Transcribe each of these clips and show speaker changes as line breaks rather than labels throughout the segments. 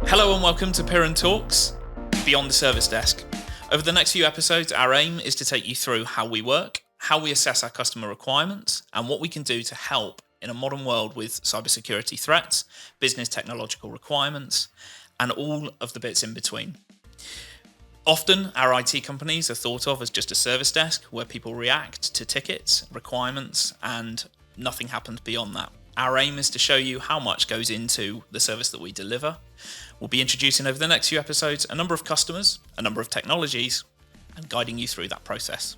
Hello and welcome to Piran Talks, Beyond the Service Desk. Over the next few episodes, our aim is to take you through how we work, how we assess our customer requirements, and what we can do to help in a modern world with cybersecurity threats, business technological requirements, and all of the bits in between. Often, our IT companies are thought of as just a service desk where people react to tickets, requirements, and nothing happens beyond that. Our aim is to show you how much goes into the service that we deliver. We'll be introducing over the next few episodes a number of customers, a number of technologies, and guiding you through that process.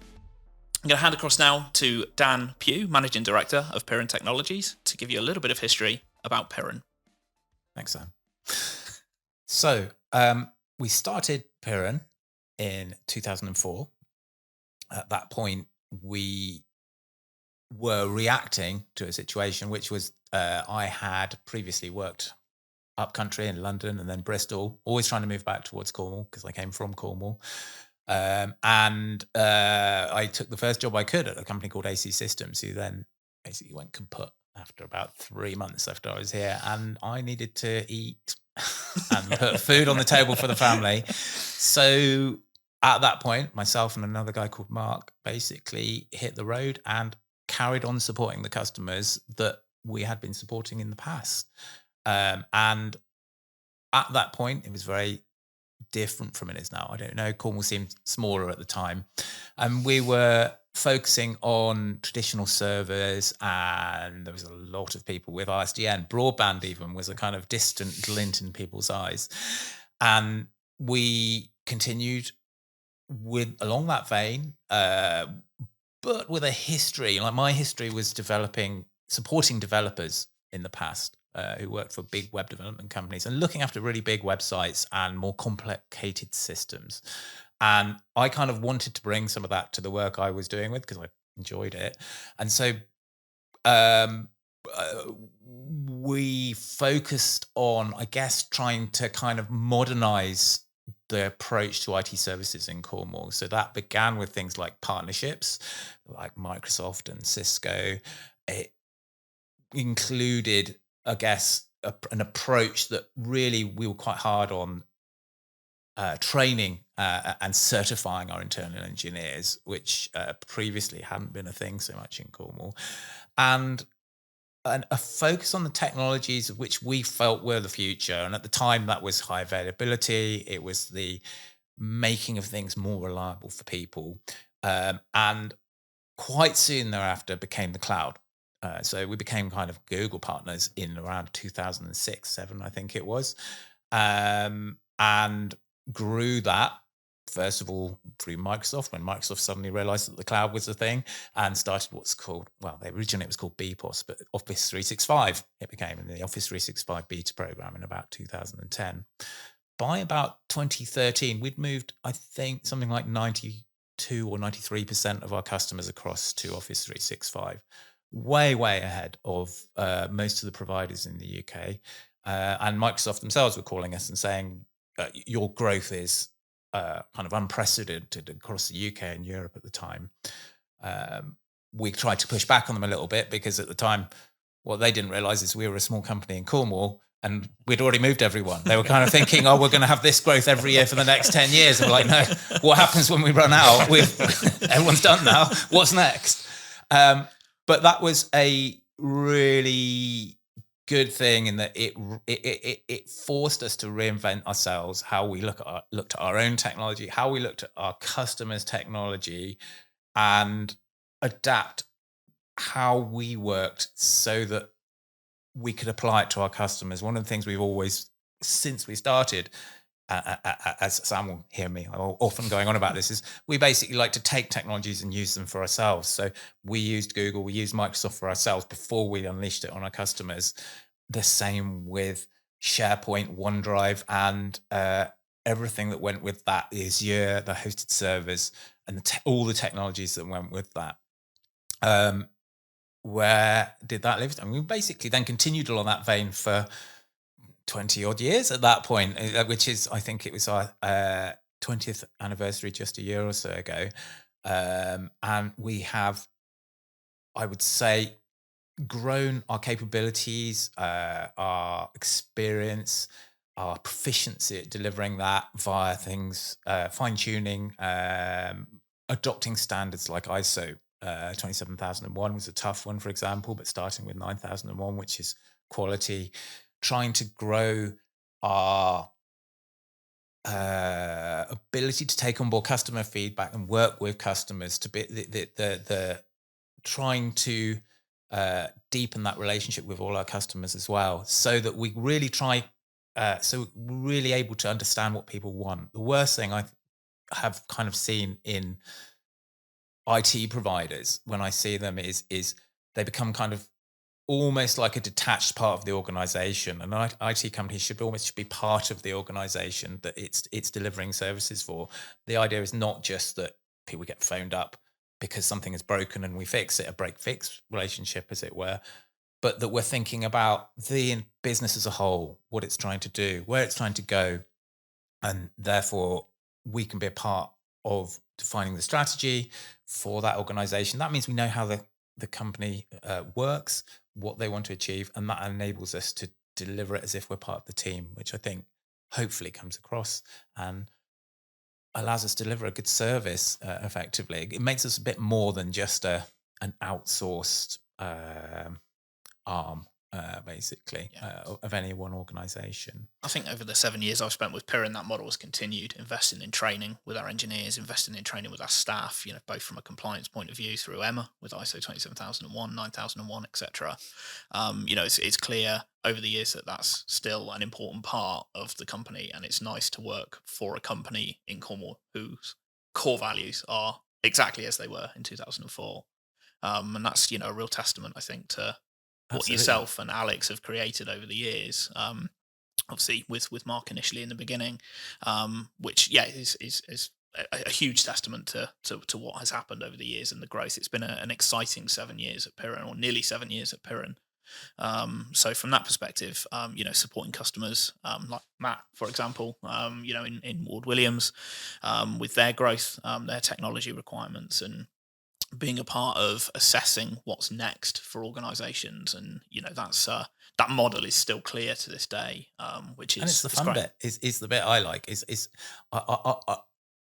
I'm going to hand across now to Dan Pugh, Managing Director of Piran Technologies, to give you a little bit of history about Piran.
Thanks, Sam. So we started Piran in 2004. At that point, we were reacting to a situation which was I had previously worked up country in London and then Bristol, always trying to move back towards Cornwall because I came from Cornwall. And I took the first job I could at a company called AC Systems, who then basically went kaput after about 3 months after I was here. And I needed to eat and put food on the table for the family. So at that point, myself and another guy called Mark basically hit the road and carried on supporting the customers that we had been supporting in the past. And at that point, it was very different from it is now. I don't know. Cornwall seemed smaller at the time. And we were focusing on traditional servers, and there was a lot of people with ISDN. Broadband even was a kind of distant glint in people's eyes. And we continued along that vein, but with a history. Like my history was supporting developers in the past. Who worked for big web development companies and looking after really big websites and more complicated systems. And I kind of wanted to bring some of that to the work I was doing with because I enjoyed it. And so we focused on, I guess, trying to kind of modernize the approach to IT services in Cornwall. So that began with things like partnerships, like Microsoft and Cisco. It included, I guess, an approach that really we were quite hard on training and certifying our internal engineers, which previously hadn't been a thing so much in Cornwall, and a focus on the technologies which we felt were the future. And at the time, that was high availability. It was the making of things more reliable for people. And quite soon thereafter became the cloud. So we became kind of Google partners in around 2006, 7, I think it was, and grew that, first of all, through Microsoft, when Microsoft suddenly realized that the cloud was a thing and started what's called, originally it was called BPOS, but Office 365 it became, in the Office 365 beta program in about 2010. By about 2013, we'd moved, I think, something like 92 or 93% of our customers across to Office 365. Way ahead of most of the providers in the UK. And Microsoft themselves were calling us and saying, your growth is kind of unprecedented across the UK and Europe at the time. We tried to push back on them a little bit because at the time, what they didn't realize is we were a small company in Cornwall and we'd already moved everyone. They were kind of thinking, we're going to have this growth every year for the next 10 years. And we're like, no, what happens when we run out? Everyone's done now. What's next? But that was a really good thing in that it forced us to reinvent ourselves, how we looked at our own technology, how we looked at our customers' technology, and adapt how we worked so that we could apply it to our customers. One of the things we've always, since we started, as Sam will hear me often going on about this, is we basically like to take technologies and use them for ourselves. So we used Google, we used Microsoft for ourselves before we unleashed it on our customers. The same with SharePoint, OneDrive, and everything that went with that, the Azure, the hosted servers, and all the technologies that went with that. Where did that live? I mean, we basically then continued along that vein for 20 odd years at that point, which is, I think it was our 20th anniversary just a year or so ago. And we have, I would say, grown our capabilities, our experience, our proficiency at delivering that via things, fine tuning, adopting standards like ISO 27001 was a tough one, for example, but starting with 9001, which is quality, trying to grow our ability to take on board customer feedback and work with customers to be the trying to deepen that relationship with all our customers as well, so that we really try, so we're really able to understand what people want. The worst thing I have kind of seen in IT providers when I see them is they become kind of almost like a detached part of the organization. And IT companies should almost be part of the organization that it's delivering services for. The idea is not just that people get phoned up because something is broken and we fix it, a break fix relationship, as it were, but that we're thinking about the business as a whole, what it's trying to do, where it's trying to go, and therefore we can be a part of defining the strategy for that organization. That means we know how the company works, what they want to achieve, and that enables us to deliver it as if we're part of the team, which I think hopefully comes across and allows us to deliver a good service effectively. It makes us a bit more than just an outsourced arm, basically,
Yeah.
of any one organization.
I think over the 7 years I've spent with Piran, that model has continued, investing in training with our engineers, investing in training with our staff, both from a compliance point of view through Emma with ISO 27001, 9001, etc. It's clear over the years that that's still an important part of the company, and it's nice to work for a company in Cornwall whose core values are exactly as they were in 2004. And that's, a real testament, I think, to what
Absolutely.
yourself and Alex have created over the years. Obviously with Mark initially in the beginning, which is a huge testament to what has happened over the years and the growth. It's been an exciting 7 years at Piran, or nearly 7 years at Piran. So from that perspective, supporting customers like Matt, for example, in Ward Williams, with their growth, their technology requirements, and being a part of assessing what's next for organizations. And that's that model is still clear to this day, which
And it's
is
the
it's
fun
great.
bit, is the bit I like, is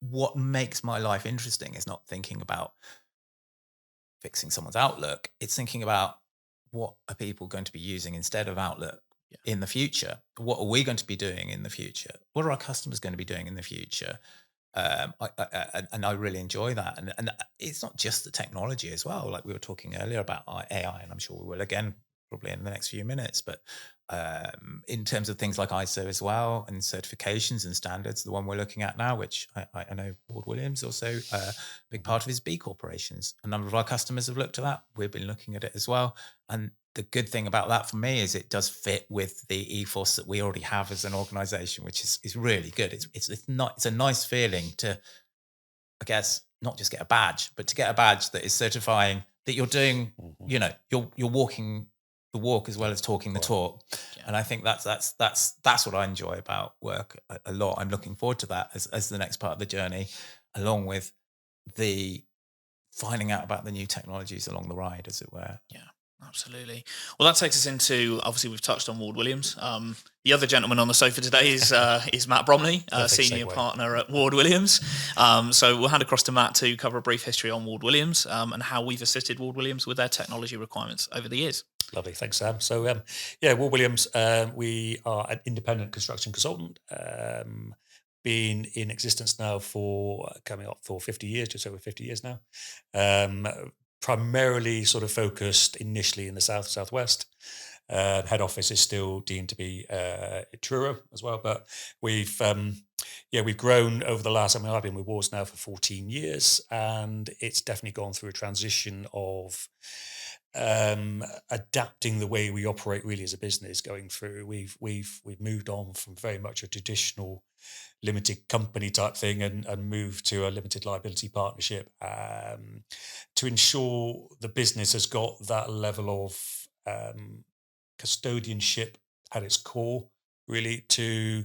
what makes my life interesting is not thinking about fixing someone's Outlook. It's thinking about what are people going to be using instead of Outlook
Yeah.
in the future? What are we going to be doing in the future? What are our customers going to be doing in the future? And I really enjoy that. And it's not just the technology as well. Like we were talking earlier about AI, and I'm sure we will again probably in the next few minutes. But in terms of things like ISO as well, and certifications and standards, the one we're looking at now, which I know Ward Williams also a big
Mhm.
part of his B corporations. A number of our customers have looked at that. We've been looking at it as well. And the good thing about that for me is it does fit with the ethos that we already have as an organization, which is really good. It's a nice feeling to, I guess, not just get a badge, but to get a badge that is certifying that you're doing,
Mhm.
you're walking the walk as well as talking the
Quite.
talk.
Yeah.
And I think that's what I enjoy about work a lot. I'm looking forward to that as the next part of the journey, along with the finding out about the new technologies along the ride, as it were.
Yeah, absolutely. Well, that takes us into, obviously we've touched on Ward Williams. The other gentleman on the sofa today is Matt Bromley,
Perfect
senior
segue.
partner at Ward Williams. So we'll hand across to Matt to cover a brief history on Ward Williams, and how we've assisted Ward Williams with their technology requirements over the years.
Lovely, thanks, Sam. So, Ward Williams, we are an independent construction consultant, been in existence now for coming up for 50 years, just over 50 years now. Um, Primarily sort of focused initially in the southwest. Head office is still deemed to be Truro as well, but we've grown over the last. I mean, I've been with Wards now for 14 years, and it's definitely gone through a transition of adapting the way we operate really as a business. Going through, we've moved on from very much a traditional limited company type thing, and moved to a limited liability partnership, to ensure the business has got that level of custodianship at its core, really, to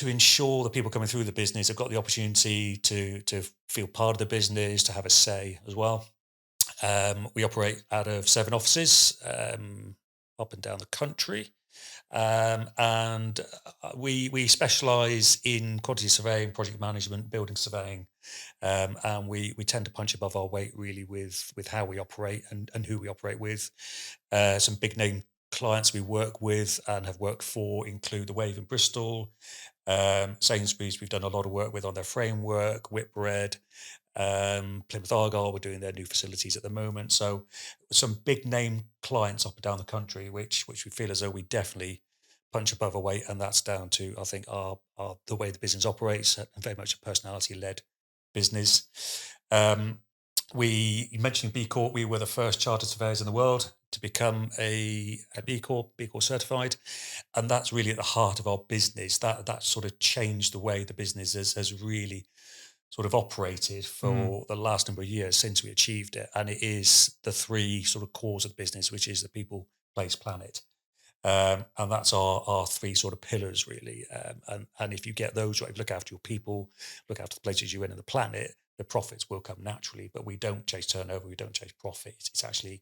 ensure that people coming through the business have got the opportunity to feel part of the business, to have a say as well. We operate out of 7 offices up and down the country. And we specialise in quantity surveying, project management, building surveying, and we tend to punch above our weight really with how we operate and who we operate with. Some big name clients we work with and have worked for include the Wave in Bristol, Sainsbury's. We've done a lot of work with on their framework, Whitbread, Plymouth Argyle. We're doing their new facilities at the moment. So some big name clients up and down the country, which we feel as though we definitely punch above our weight, and that's down to, I think, our the way the business operates, and very much a personality led business. You mentioned B Corp. We were the first chartered surveyors in the world to become a B Corp certified, and that's really at the heart of our business. That sort of changed the way the business has really sort of operated for the last number of years since we achieved it. And it is the three sort of cores of the business, which is the people, place, planet. And that's our three sort of pillars, really. And if you get those right, look after your people, look after the places you're in and the planet, the profits will come naturally. But we don't chase turnover, we don't chase profit. It's actually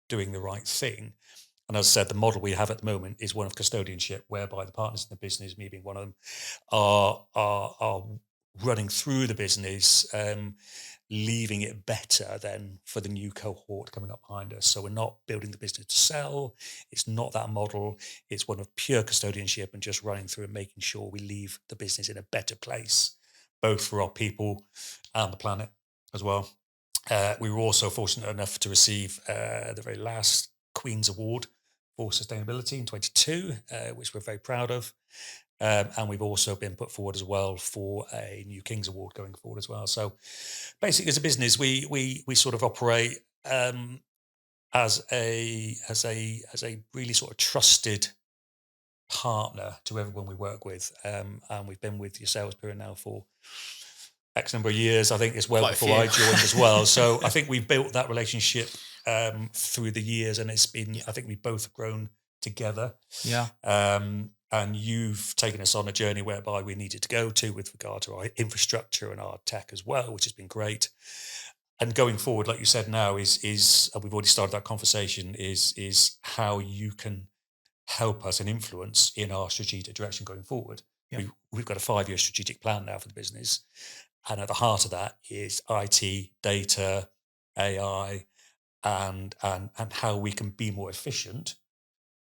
doing the right thing. And as I said, the model we have at the moment is one of custodianship, whereby the partners in the business, me being one of them, are running through the business, leaving it better than for the new cohort coming up behind us. So we're not building the business to sell. It's not that model. It's one of pure custodianship and just running through and making sure we leave the business in a better place, both for our people and the planet as well. We were also fortunate enough to receive the very last Queen's Award for Sustainability in 22, which we're very proud of. And we've also been put forward as well for a new King's Award going forward as well. So basically, as a business, we sort of operate as a really sort of trusted partner to everyone we work with. And we've been with yourselves, Piran, now for X number of years. I think it's well before I joined as well. So I think we've built that relationship through the years, and it's been, I think we've both grown together.
Yeah.
And you've taken us on a journey whereby we needed to go to with regard to our infrastructure and our tech as well, which has been great. And going forward, like you said now, is and we've already started that conversation, is how you can help us and influence in our strategic direction going forward.
Yeah.
We've got a 5-year strategic plan now for the business. And at the heart of that is IT, data, AI, and how we can be more efficient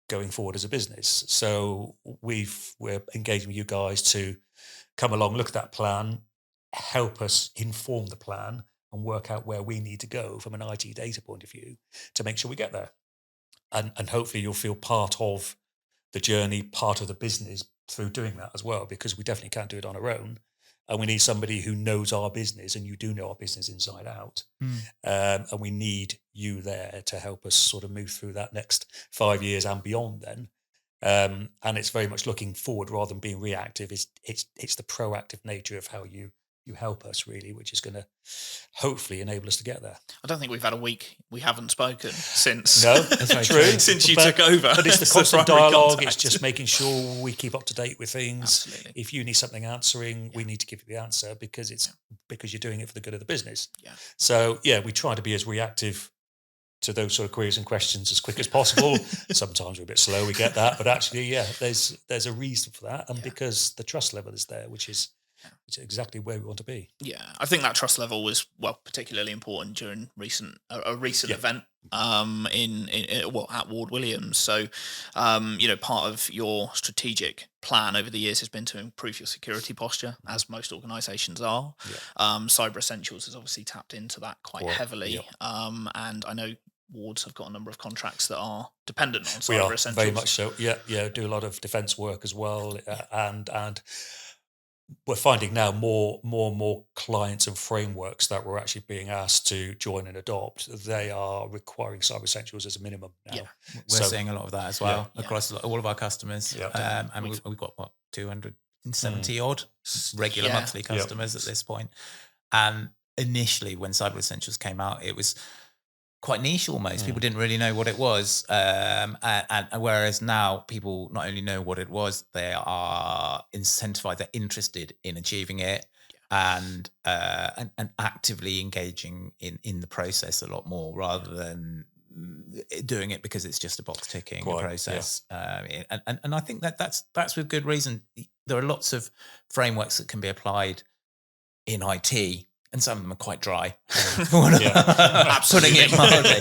going forward as a business. So we're engaging with you guys to come along, look at that plan, help us inform the plan and work out where we need to go from an IT data point of view to make sure we get there. And hopefully you'll feel part of the journey, part of the business through doing that as well, because we definitely can't do it on our own. And we need somebody who knows our business, and you do know our business inside out. And we need you there to help us sort of move through that next 5 years and beyond then. And it's very much looking forward rather than being reactive. It's the proactive nature of how you help us, really, which is going to hopefully enable us to get there.
I don't think we've had a week we haven't spoken since.
No, that's true.
Since you took over.
But it's the constant dialogue. It's just making sure we keep up to date with things.
Absolutely.
If you need something answering, we need to give you the answer because you're doing it for the good of the business.
Yeah.
So we try to be as reactive to those sort of queries and questions as quick as possible. Sometimes we're a bit slow, we get that, but actually, there's a reason for that, and because the trust level is there, which is exactly where we want to be.
Yeah, I think that trust level was particularly important during a recent event at Ward Williams. So, part of your strategic plan over the years has been to improve your security posture, as most organisations are. Cyber Essentials has obviously tapped into that quite heavily, and I know wards have got a number of contracts that are dependent on Cyber Essentials.
Very much so. Do a lot of defence work as well, and we're finding now more and more clients and frameworks that we're actually being asked to join and adopt. They are requiring Cyber Essentials as a minimum now.
Yeah, we're seeing a lot of that as well across all of our customers.
Yeah.
And we've got 270 odd regular monthly customers at this point. And initially, when Cyber Essentials came out, it was quite niche almost. People didn't really know what it was. And whereas now people not only know what it was, they are incentivized, they're interested in achieving it and actively engaging in the process a lot more rather than doing it because it's just a box ticking
Quite,
process. And I think that's with good reason. There are lots of frameworks that can be applied in IT, and some of them are quite dry. Putting it mildly.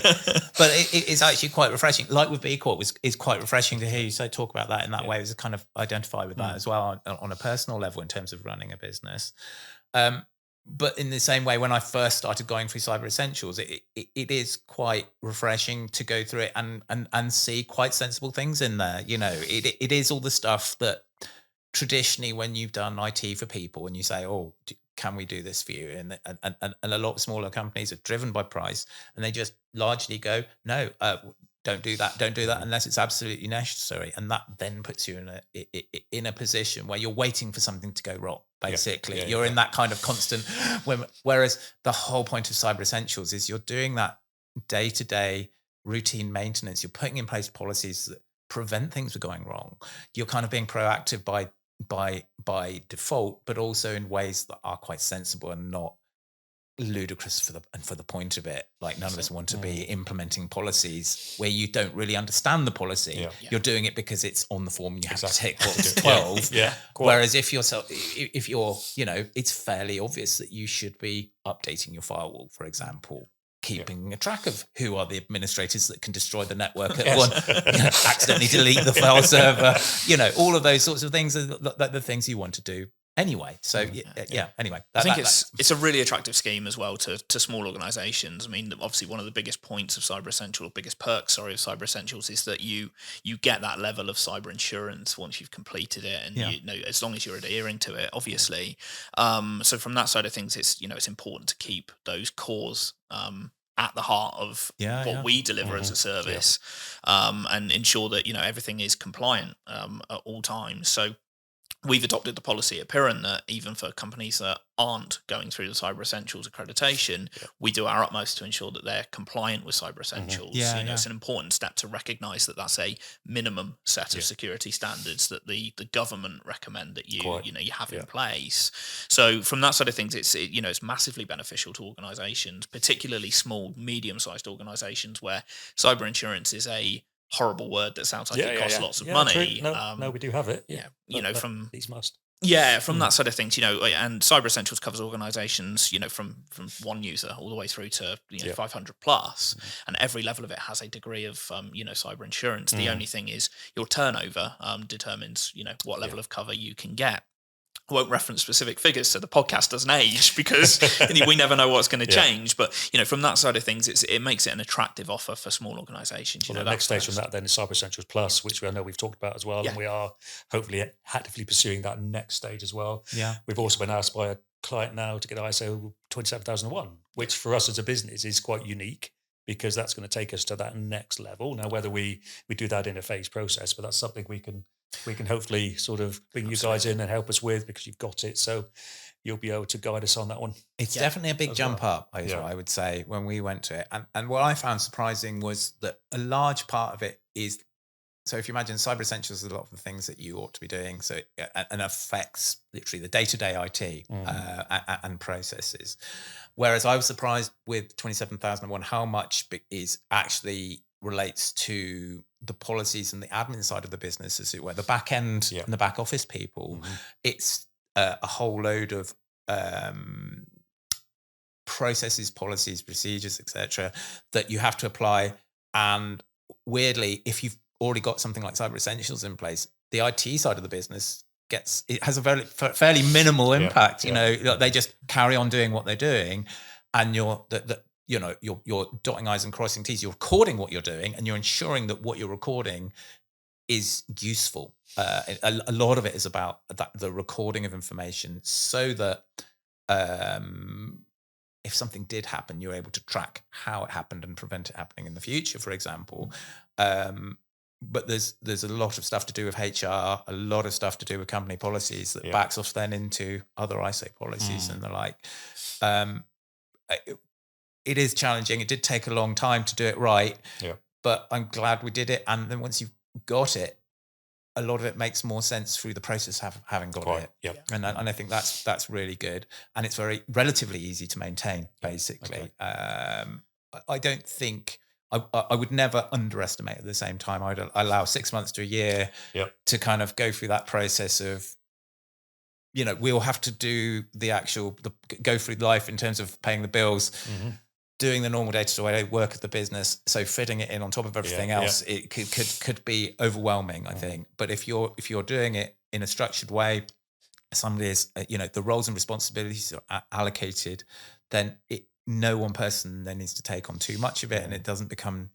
But it's actually quite refreshing. Like with B Corp, it's quite refreshing to hear you talk about that in that way. It's kind of identify with that as well on a personal level in terms of running a business. But in the same way, when I first started going through Cyber Essentials, it is quite refreshing to go through it and see quite sensible things in there. You know, it is all the stuff that traditionally when you've done IT for people and you say, oh, can we do this for you? And a lot of smaller companies are driven by price, and they just largely go, no, don't do that unless it's absolutely necessary. And that then puts you in a position where you're waiting for something to go wrong. Basically, you're in that kind of constant. Whereas the whole point of Cyber Essentials is you're doing that day-to-day routine maintenance. You're putting in place policies that prevent things from going wrong. You're kind of being proactive by default, but also in ways that are quite sensible and not ludicrous for the point of it. Like none of us want to be implementing policies where you don't really understand the policy. You're doing it because it's on the form and you have to tick box 12. Whereas if you're it's fairly obvious that you should be updating your firewall, for example, keeping a track of who are the administrators that can destroy the network at one, accidentally delete the file server, all of those sorts of things are the things you want to do anyway. So anyway,
I think it's a really attractive scheme as well to small organizations. I mean, obviously one of the biggest points of Cyber Essentials, or biggest perks, of Cyber Essentials, is that you get that level of cyber insurance once you've completed it, and as long as you're adhering to it, obviously. So from that side of things, it's it's important to keep those cores at the heart of what we deliver as a service, and ensure that everything is compliant at all times. So we've adopted the policy at Piran that even for companies that aren't going through the Cyber Essentials accreditation, we do our utmost to ensure that they're compliant with Cyber Essentials. It's an important step to recognise that that's a minimum set of security standards that the government recommend that you have in place. So from that side of things, it's massively beneficial to organisations, particularly small, medium-sized organisations where cyber insurance is a horrible word that sounds like it costs lots of money.
No, we do have it.
From
these must.
From that side of things, and Cyber Essentials covers organisations, from one user all the way through to 500 plus, and every level of it has a degree of cyber insurance. The only thing is your turnover determines what level of cover you can get. I won't reference specific figures so the podcast doesn't age because we never know what's going to change. But, from that side of things, it makes it an attractive offer for small organisations.
Well, the next stage from that then is Cyber Essentials Plus, which I know we've talked about as well. And we are hopefully actively pursuing that next stage as well. We've also been asked by a client now to get ISO 27001, which for us as a business is quite unique, because that's going to take us to that next level. Now, whether we do that in a phased process, but that's something we can hopefully sort of bring you guys in and help us with, because you've got it. So you'll be able to guide us on that one.
It's definitely a big jump up, I would say, when we went to it. And what I found surprising was that a large part of it is, so if you imagine Cyber Essentials is a lot of the things that you ought to be doing. So and affects literally the day-to-day IT and processes. Whereas I was surprised with 27001 how much is actually relates to the policies and the admin side of the business, as it were, the back end and the back office people. It's a whole load of processes, policies, procedures, etc., that you have to apply. And weirdly, if you've already got something like Cyber Essentials in place, the IT side of the business has a fairly minimal impact. They just carry on doing what they're doing, and you're dotting I's and crossing T's. You're recording what you're doing, and you're ensuring that what you're recording is useful. A lot of it is about the recording of information, so that if something did happen, you're able to track how it happened and prevent it happening in the future, for example. But there's a lot of stuff to do with HR, a lot of stuff to do with company policies that backs off then into other ISO policies and the like. It is challenging. It did take a long time to do it right, but I'm glad we did it. And then once you've got it, a lot of it makes more sense through the process having got it. And I think that's really good. And it's relatively easy to maintain, basically. I don't think I would never underestimate at the same time. I'd allow 6 months to a year to kind of go through that process of, we'll have to do go through life in terms of paying the bills, doing the normal day-to-day work of the business. So fitting it in on top of everything else, it could be overwhelming, I think. But if you're doing it in a structured way, somebody is, the roles and responsibilities are allocated, then no one person then needs to take on too much of it, and it doesn't become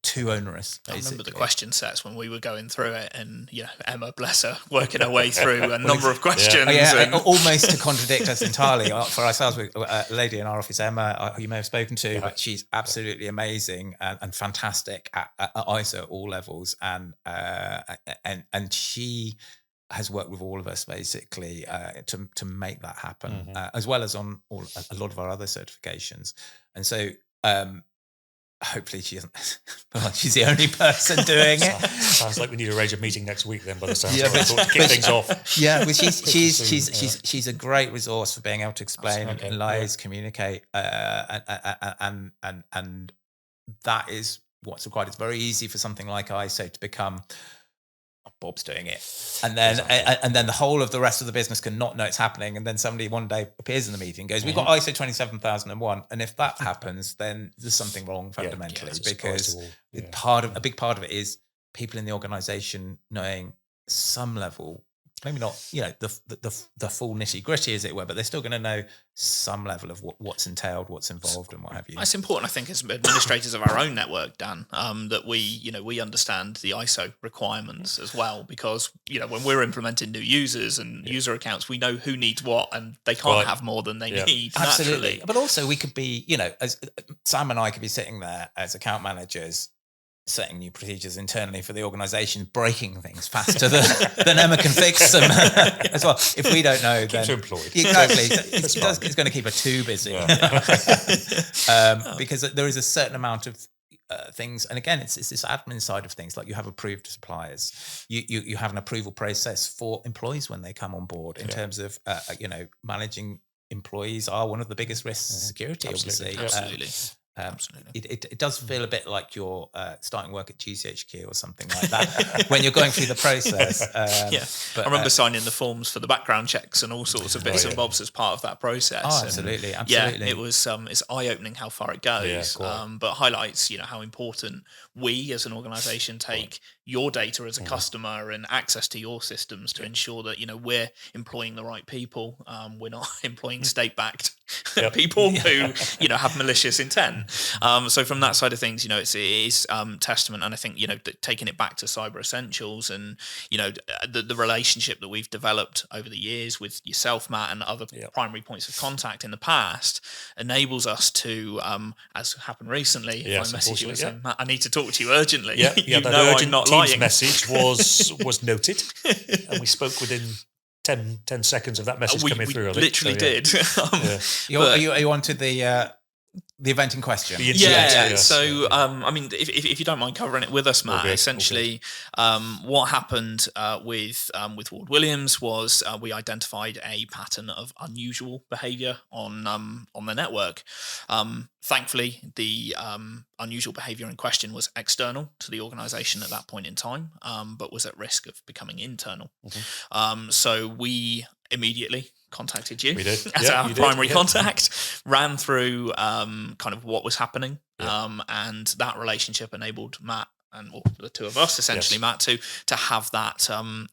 too onerous.
I remember the question sets when we were going through it, and Emma, bless her, working her way through a number of questions.
Almost to contradict us entirely. For ourselves, a lady in our office, Emma, who you may have spoken to, but she's absolutely amazing and fantastic at ISO at all levels, and she has worked with all of us basically to make that happen, as well as on a lot of our other certifications. And so hopefully she isn't. Well, she's the only person doing it.
Sounds like we need to arrange a meeting next week then. By the sounds of it, to kick things off.
Yeah, but she's a great resource for being able to explain and liaise, communicate, and that is what's required. It's very easy for something like ISO to become, Bob's doing it, and then and then the whole of the rest of the business can not know it's happening, and then somebody one day appears in the meeting and goes, we've got ISO 27001, and if that happens, then there's something wrong fundamentally, because a big part of it is people in the organization knowing some level, maybe not the full nitty gritty as it were, but they're still going to know some level of what's entailed, what's involved, and what have you.
It's important, I think, as administrators of our own network, Dan, that we understand the ISO requirements as well, because when we're implementing new users and user accounts, we know who needs what, and they can't have more than they need.
Absolutely.
Naturally.
But also we could be, as Sam and I could be sitting there as account managers, setting new procedures internally for the organisation, breaking things faster than Emma can fix them as well. If we don't know, then
employed.
Exactly, it's going to keep her too busy. Because there is a certain amount of things, and again, it's this admin side of things. Like you have approved suppliers, you have an approval process for employees when they come on board. In terms of managing employees are one of the biggest risks to security.
Absolutely.
Obviously.
Absolutely.
It does feel a bit like you're starting work at GCHQ or something like that when you're going through the process.
But, I remember signing the forms for the background checks and all sorts of bits and bobs as part of that process.
Oh, absolutely.
Yeah, it was. It's eye-opening how far it goes, but highlights how important we as an organisation take your data as a customer and access to your systems to ensure that we're employing the right people. We're not employing state-backed people who have malicious intent. So from that side of things, it is testament, and I think taking it back to Cyber Essentials and the relationship that we've developed over the years with yourself, Matt, and other primary points of contact in the past enables us to, as happened recently, if I message you and say, Matt, I need to talk to you urgently.
That urgent Teams message was noted, and we spoke within 10 seconds of that message coming through.
We literally did.
Are you onto the event in question?
So, I mean, if you don't mind covering it with us, Matt, essentially, what happened with Ward Williams was we identified a pattern of unusual behaviour on the network. Thankfully, the unusual behaviour in question was external to the organisation at that point in time, but was at risk of becoming internal. So we immediately contacted you as our primary contact, ran through kind of what was happening, and that relationship enabled Matt and the two of us, essentially, Matt, to have that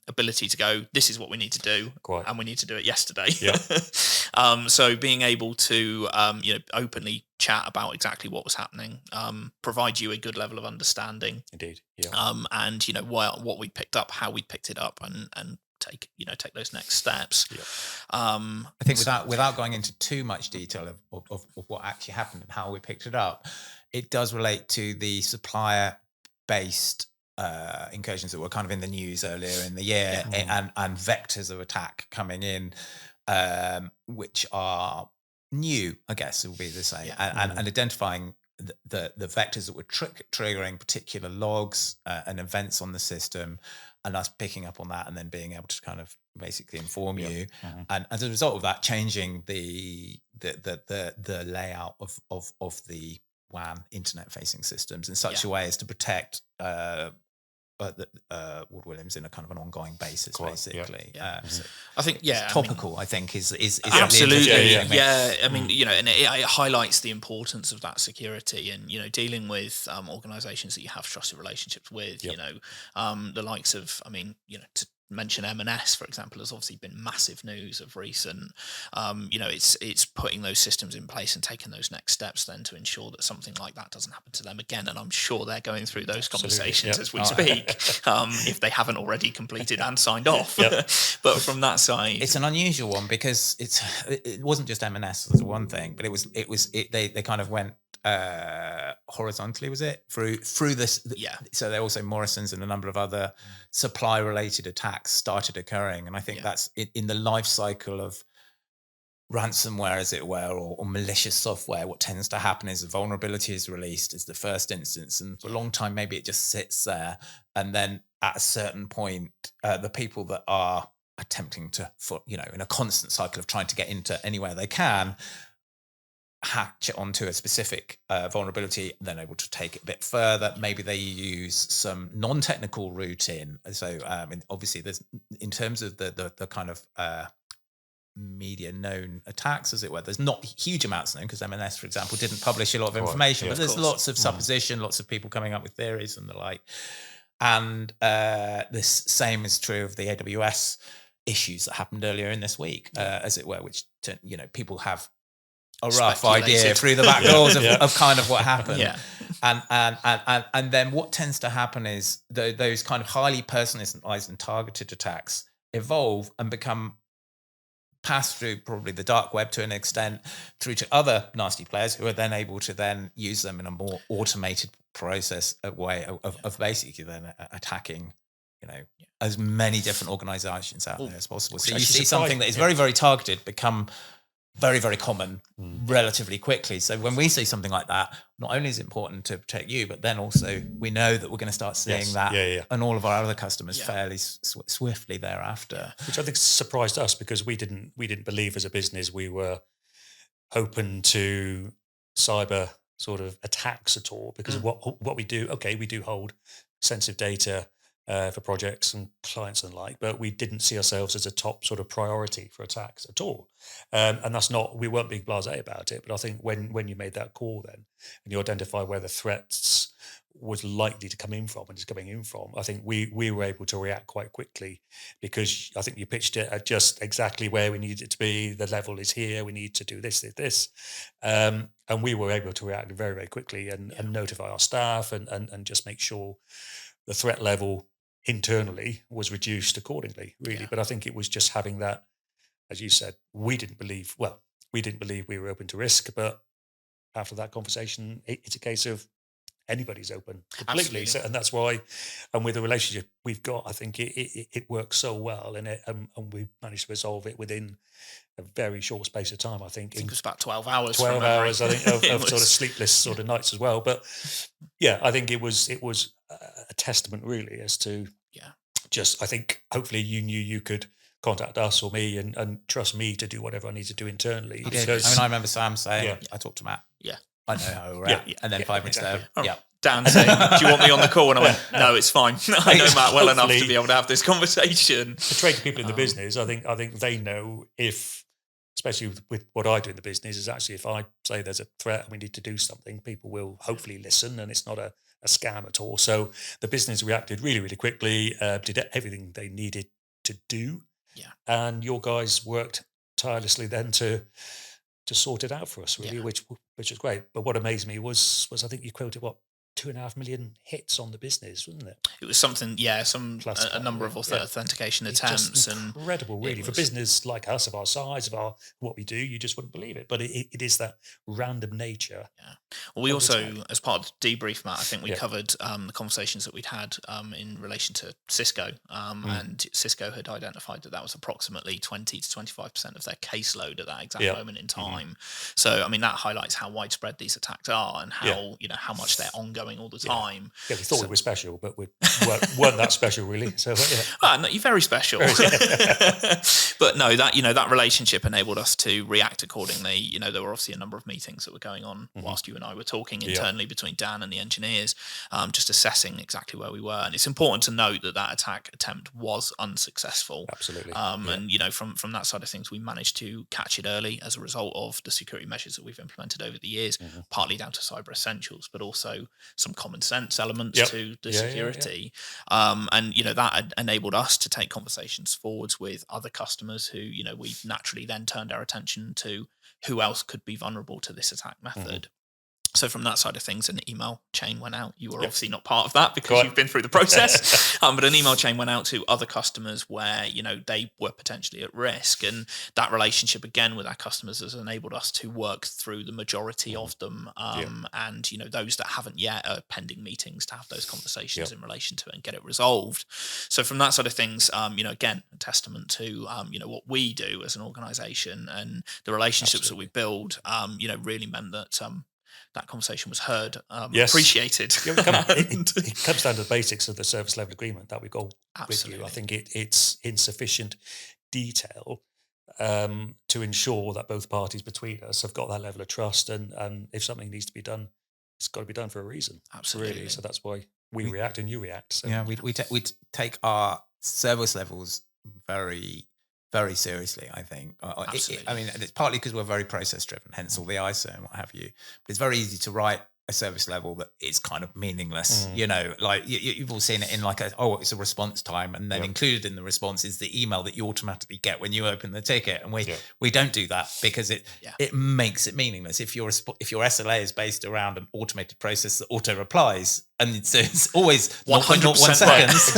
ability to go, this is what we need to do, and we need to do it yesterday. So being able to openly chat about exactly what was happening, provide you a good level of understanding,
indeed,
and what we picked up, how we picked it up, and take those next steps.
I think without going into too much detail of what actually happened and how we picked it up, it does relate to the supplier based incursions that were kind of in the news earlier in the year, and vectors of attack coming in, which are new, I guess it would be the same, and identifying the vectors that were triggering particular logs and events on the system, and us picking up on that and then being able to kind of basically inform you, and as a result of that, changing the layout of the WAN internet-facing systems in such a way as to protect Ward Williams in a kind of an ongoing basis, basically.
So I think,
it's topical. I think is
absolutely,
the
I mean, and it highlights the importance of that security, and dealing with organisations that you have trusted relationships with. The likes of, to mention M&S, for example, has obviously been massive news of recent. It's putting those systems in place and taking those next steps then to ensure that something like that doesn't happen to them again. And I'm sure they're going through those conversations as we speak, if they haven't already completed and signed off. But from that side,
it's an unusual one because it wasn't just M&S as one thing, but they kind of went horizontally, was it through this? So there also Morrison's and a number of other supply related attacks started occurring, and I think that's in the life cycle of ransomware, as it were, or malicious software. What tends to happen is a vulnerability is released as the first instance, and for a long time maybe it just sits there, and then at a certain point the people that are attempting to, in a constant cycle of trying to get into anywhere they can, hatch it onto a specific vulnerability, then able to take it a bit further. Maybe they use some non-technical route in. So obviously there's, in terms of the kind of media known attacks, as it were, there's not huge amounts known because M&S, for example, didn't publish a lot of information, but there's lots of supposition, lots of people coming up with theories and the like. And this same is true of the AWS issues that happened earlier in this week, as it were, which people have a rough idea through the back doors of kind of what happened. And then what tends to happen is those kind of highly personalized and targeted attacks evolve and become passed through probably the dark web to an extent through to other nasty players who are then able to then use them in a more automated process, a way of basically then attacking as many different organizations out there as possible. So you see something that is very, very targeted become very, very common relatively quickly. So when we see something like that, not only is it important to protect you, but then also we know that we're going to start seeing that and all of our other customers fairly swiftly thereafter.
Which I think surprised us because we didn't believe as a business we were open to cyber sort of attacks at all, because of what we do. Okay, we do hold sensitive data for projects and clients and like, but we didn't see ourselves as a top sort of priority for attacks at all. And that's not, we weren't being blasé about it, but I think when you made that call then and you identify where the threats was likely to come in from and is coming in from, I think we were able to react quite quickly, because I think you pitched it at just exactly where we needed it to be. The level is here, we need to do this. And we were able to react very, very quickly and notify our staff and just make sure the threat level internally was reduced accordingly, really. But I think it was just having that, as you said, we didn't believe we were open to risk, but after that conversation, it's a case of anybody's open completely. So, and that's why, and with the relationship we've got, I think it works so well, and we managed to resolve it within a very short space of time. I think
it was about 12 hours.
12 hours, I think, of sort of sleepless sort of nights as well. But I think it was a testament really as to just, I think hopefully you knew you could contact us or me and trust me to do whatever I need to do internally.
Because I remember Sam saying, I talked to Matt. I know how we're at. And then 5 minutes later,
Dan saying, do you want me on the call? And I went, no, it's fine. I know Matt well enough to be able to have this conversation.
To trade people in the business, I think they know, if, especially with what I do in the business, is actually if I say there's a threat and we need to do something, people will hopefully listen, and it's not a scam at all. So the business reacted really, really quickly, did everything they needed to do. And your guys worked tirelessly then to sort it out for us, really, which is great. But what amazed me was I think you quoted 2.5 million hits on the business, wasn't it?
It was something, a number of authentication attempts.
Incredible, really, for business like us, of our size, what we do, you just wouldn't believe it. But it is that random nature.
Well, we also, as part of the debrief, Matt, I think we covered the conversations that we'd had in relation to Cisco, and Cisco had identified that was approximately 20 to 25% of their caseload at that exact moment in time. So, I mean, that highlights how widespread these attacks are and how how much they're ongoing going all the time.
Yeah, we thought we were special, but we weren't that special really. So
No, you're very special. But no, that relationship enabled us to react accordingly. There were obviously a number of meetings that were going on whilst you and I were talking internally between Dan and the engineers, just assessing exactly where we were. And it's important to note that attack attempt was unsuccessful.
Absolutely.
And from that side of things, we managed to catch it early as a result of the security measures that we've implemented over the years, partly down to cyber essentials, but also some common sense elements to the security. And that enabled us to take conversations forwards with other customers who we naturally then turned our attention to who else could be vulnerable to this attack method. So from that side of things, an email chain went out. You were obviously not part of that because you've been through the process, but an email chain went out to other customers where, they were potentially at risk. And that relationship, again, with our customers has enabled us to work through the majority of them. And, those that haven't yet are pending meetings to have those conversations in relation to it and get it resolved. So from that side of things, again, a testament to, what we do as an organisation and the relationships that we build, really meant that that conversation was heard, appreciated.
It comes down to the basics of the service level agreement that we got with you. I think it's in sufficient detail to ensure that both parties between us have got that level of trust, and if something needs to be done, it's got to be done for a reason.
Absolutely.
Really. So that's why we react and you react. So.
Yeah, we take our service levels very, very seriously, I think.
Absolutely.
It's partly because we're very process driven, hence all the ISO and what have you. But it's very easy to write a service level that is kind of meaningless. Like you've all seen it in it's a response time, and then included in the response is the email that you automatically get when you open the ticket. And we don't do that because it makes it meaningless. If your SLA is based around an automated process that auto replies, and so it's always 100% 1 seconds,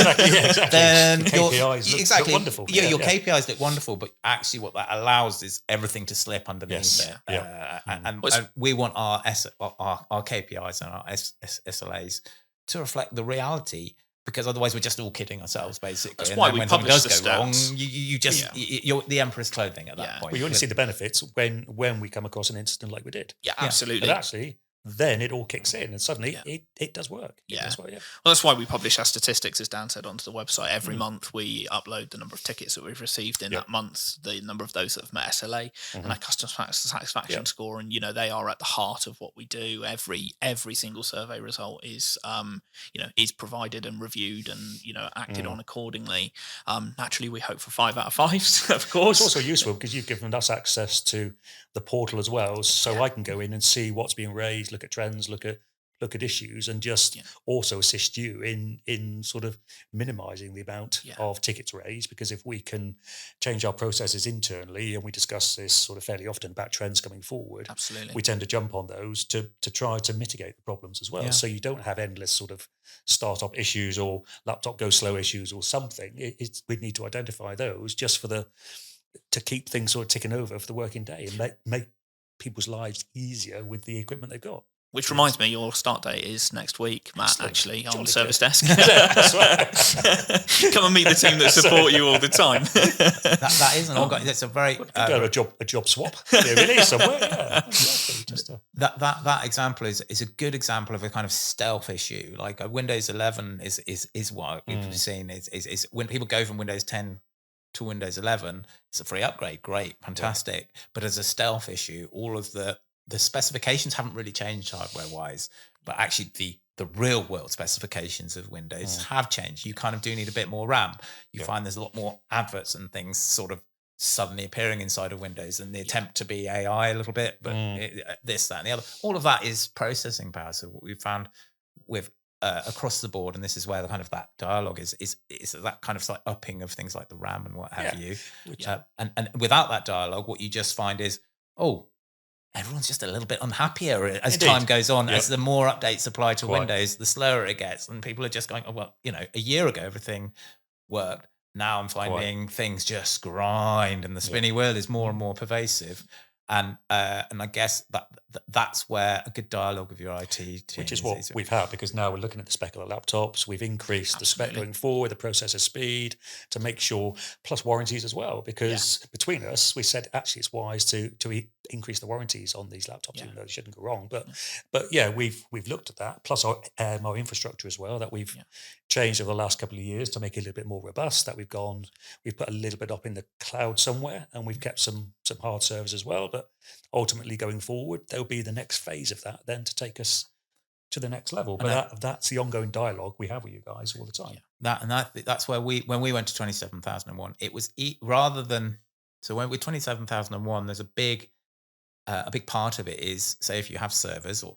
then your KPIs look wonderful. Your KPIs look wonderful, but actually what that allows is everything to slip underneath it. And we want our KPIs and our SLAs to reflect the reality, because otherwise we're just all kidding ourselves, basically.
That's why we publish the stats.
Wrong, you're the emperor's clothing at that point.
Well, you only see the benefits when we come across an incident like we did.
Yeah, absolutely.
But actually, then it all kicks in, and suddenly it does work.
Well, that's why we publish our statistics, as Dan said, onto the website. Every month we upload the number of tickets that we've received in that month, the number of those that have met SLA, and our customer satisfaction score. And they are at the heart of what we do. Every single survey result is is provided and reviewed and acted on accordingly. Naturally, we hope for 5 out of 5s, of course.
It's also useful because you've given us access to the portal as well, so I can go in and see what's being raised, look at trends, look at issues, and just also assist you in sort of minimizing the amount of tickets raised. Because if we can change our processes internally, and we discuss this sort of fairly often about trends coming forward,
absolutely,
we tend to jump on those to try to mitigate the problems as well. So you don't have endless sort of startup issues or laptop go slow issues or something. We need to identify those just to keep things sort of ticking over for the working day and make people's lives easier with the equipment they've got.
Which reminds me, your start date is next week, Matt, actually, on service desk. Come and meet the team that support you all the time.
that is an ongoing. That's a very
a job swap. Really, somewhere. Yeah, exactly.
That example is a good example of a kind of stealth issue. Like Windows 11 is what we've seen is when people go from Windows 10 to Windows 11, it's a free upgrade. Great, fantastic. But as a stealth issue, all of the specifications haven't really changed hardware-wise, but actually the real-world specifications of Windows have changed. You kind of do need a bit more RAM. You find there's a lot more adverts and things sort of suddenly appearing inside of Windows, and the attempt to be AI a little bit, but this, that, and the other. All of that is processing power. So what we've found with across the board, and this is where the kind of that dialogue is that kind of like upping of things like the RAM and what have you. And without that dialogue, what you just find is, everyone's just a little bit unhappier as time goes on. As the more updates apply to Windows, the slower it gets, and people are just going, a year ago everything worked. Now I'm finding things just grind, and the spinny wheel is more and more pervasive. And I guess that's where a good dialogue with your IT team
which is what we've had, because now we're looking at the spec of the laptops. We've increased the spec going forward, the processor speed to make sure, plus warranties as well, because between us, we said actually it's wise to increase the warranties on these laptops, even though they shouldn't go wrong. But we've looked at that, plus our infrastructure as well, that we've changed over the last couple of years to make it a little bit more robust, that we've put a little bit up in the cloud somewhere, and we've kept some hard servers as well. But ultimately going forward, there'll be the next phase of that then to take us to the next level. But that's the ongoing dialogue we have with you guys all the time.
That's where when we went to 27001, it was rather than, so when we're 27001, there's a big part of it is, say, if you have servers, or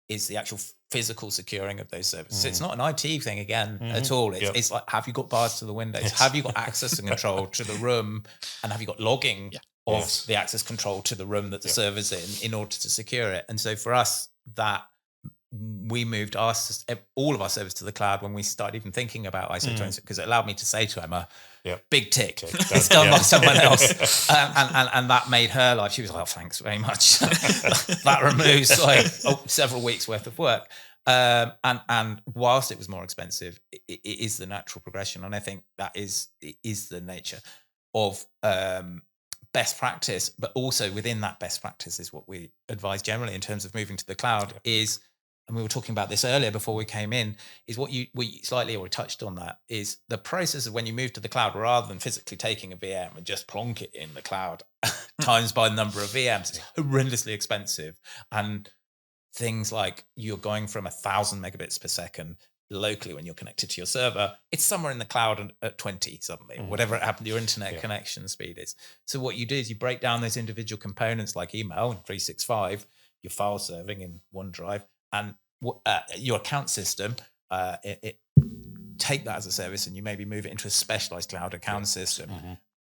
is the actual physical securing of those servers. So it's not an IT thing again at all. It's like, have you got bars to the windows? Have you got access and control to the room? And have you got logging of the access control to the room that the server's in order to secure it? And so for us, that we moved all of our servers to the cloud when we started even thinking about ISO 26, because it allowed me to say to Emma, big tick, it's done by someone else. And that made her life, she was like, oh, thanks very much. That removes like several weeks worth of work. And whilst it was more expensive, it is the natural progression. And I think that is the nature of best practice, but also within that best practice is what we advise generally in terms of moving to the cloud is, and we were talking about this earlier before we came in, is what you slightly already touched on, that is the process of when you move to the cloud, rather than physically taking a VM and just plonk it in the cloud times by the number of VMs, it's horrendously expensive. And things like you're going from 1,000 megabits per second locally when you're connected to your server, it's somewhere in the cloud at 20 suddenly, whatever it happened, your internet connection speed is. So what you do is you break down those individual components like email in 365, your file serving in OneDrive, and your account system, it take that as a service, and you maybe move it into a specialized cloud account system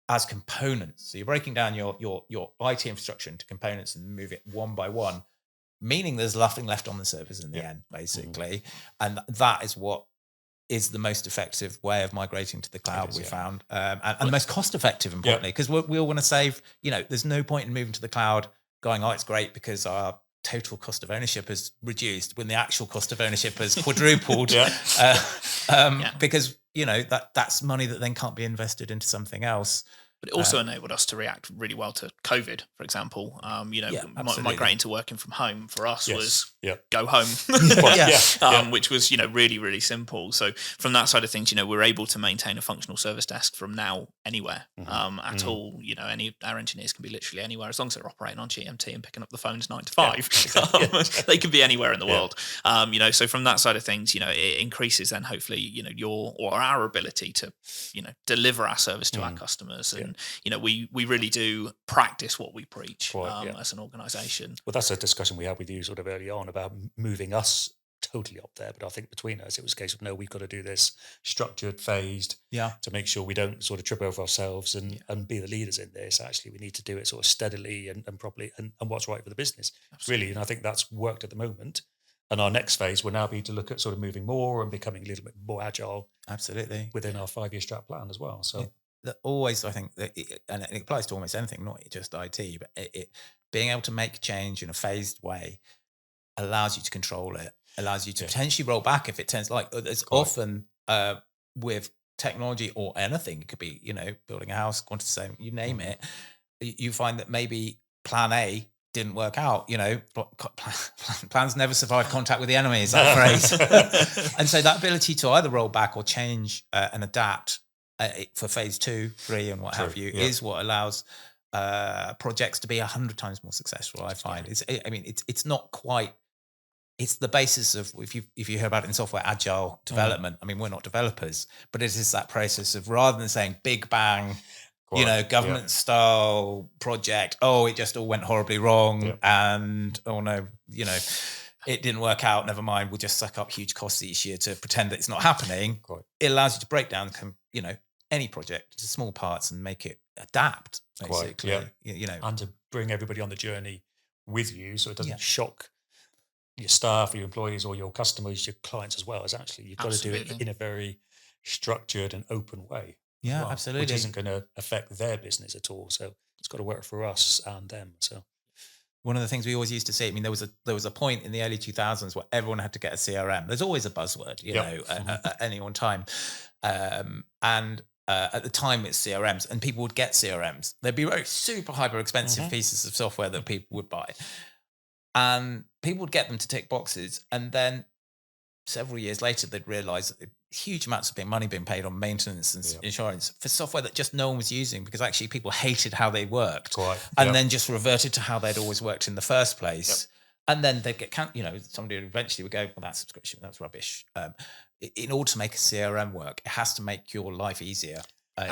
as components. So you're breaking down your IT infrastructure into components and move it one by one, meaning there's nothing left on the servers in the end, basically. And that is what is the most effective way of migrating to the cloud, we found, and the most cost effective, importantly, because we all want to save. There's no point in moving to the cloud going, oh, it's great because our total cost of ownership has reduced when the actual cost of ownership has quadrupled. Because that's money that then can't be invested into something else.
But it also enabled us to react really well to COVID, for example. Migrating to working from home for us was go home, which was really, really simple. So from that side of things, we're able to maintain a functional service desk from now anywhere at all. Our engineers can be literally anywhere as long as they're operating on GMT and picking up the phones 9 to 5. They can be anywhere in the world. So from that side of things, it increases then hopefully our ability to deliver our service to our customers. And we really do practice what we preach as an organisation.
Well, that's a discussion we had with you sort of early on about moving us totally up there. But I think between us, it was a case of, no, we've got to do this structured, phased, to make sure we don't sort of trip over ourselves and be the leaders in this. Actually, we need to do it sort of steadily and properly and what's right for the business, really. And I think that's worked at the moment. And our next phase will now be to look at sort of moving more and becoming a little bit more agile.
Absolutely.
Within our 5-year strat plan as well. So.
Always, I think that and it applies to almost anything, not just IT, but it being able to make change in a phased way allows you to control it, allows you to potentially roll back if it turns like there's often with technology or anything. It could be building a house, quantity surveying, you name it. You find that maybe plan A didn't work out. Plans never survive contact with the enemy, is that phrase? And so that ability to either roll back or change and adapt for phase 2, 3, and what have you, is what allows projects to be 100 times more successful. I find it's not quite. It's the basis of if you hear about it in software, agile development. I mean, we're not developers, but it is that process of, rather than saying big bang, government style project. Oh, it just all went horribly wrong, and oh no, it didn't work out. Never mind. We'll just suck up huge costs each year to pretend that it's not happening. It allows you to break down, any project into small parts and make it adapt, basically.
And to bring everybody on the journey with you, so it doesn't shock your staff, your employees, or your customers, your clients as well. As actually, you've got to do it in a very structured and open way.
Yeah,
well,
absolutely.
which isn't going to affect their business at all. So it's got to work for us and them. So
one of the things we always used to see, I mean, there was a point in the early 2000s where everyone had to get a CRM. There's always a buzzword, you know, at any one time. And at the time, it's CRMs, and people would get CRMs. They'd be very super hyper expensive pieces of software that people would buy. And people would get them to tick boxes. And then several years later, they'd realize that huge amounts of money being paid on maintenance and insurance for software that just no one was using, because actually people hated how they worked, and then just reverted to how they'd always worked in the first place. And then they'd get, somebody eventually would go, well, that subscription, that's rubbish. In order to make a CRM work, it has to make your life easier.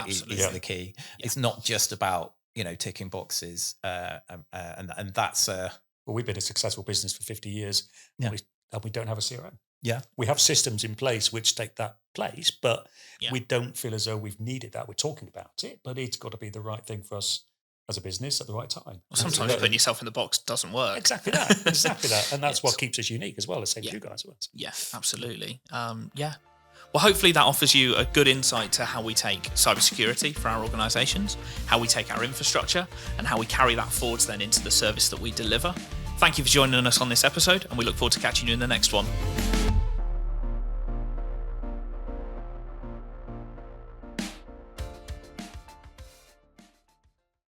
Is the key. It's not just about, ticking boxes. And that's well,
we've been a successful business for 50 years, and we don't have a CRM.
Yeah,
we have systems in place which take that place, but we don't feel as though we've needed that. We're talking about it, but it's got to be the right thing for us as a business at the right time.
Well, sometimes putting yourself in the box doesn't work.
Exactly that. And that's what keeps us unique as well, the same as you guys.
Yeah, absolutely. Well, hopefully that offers you a good insight to how we take cybersecurity for our organisations, how we take our infrastructure, and how we carry that forwards then into the service that we deliver. Thank you for joining us on this episode, and we look forward to catching you in the next one.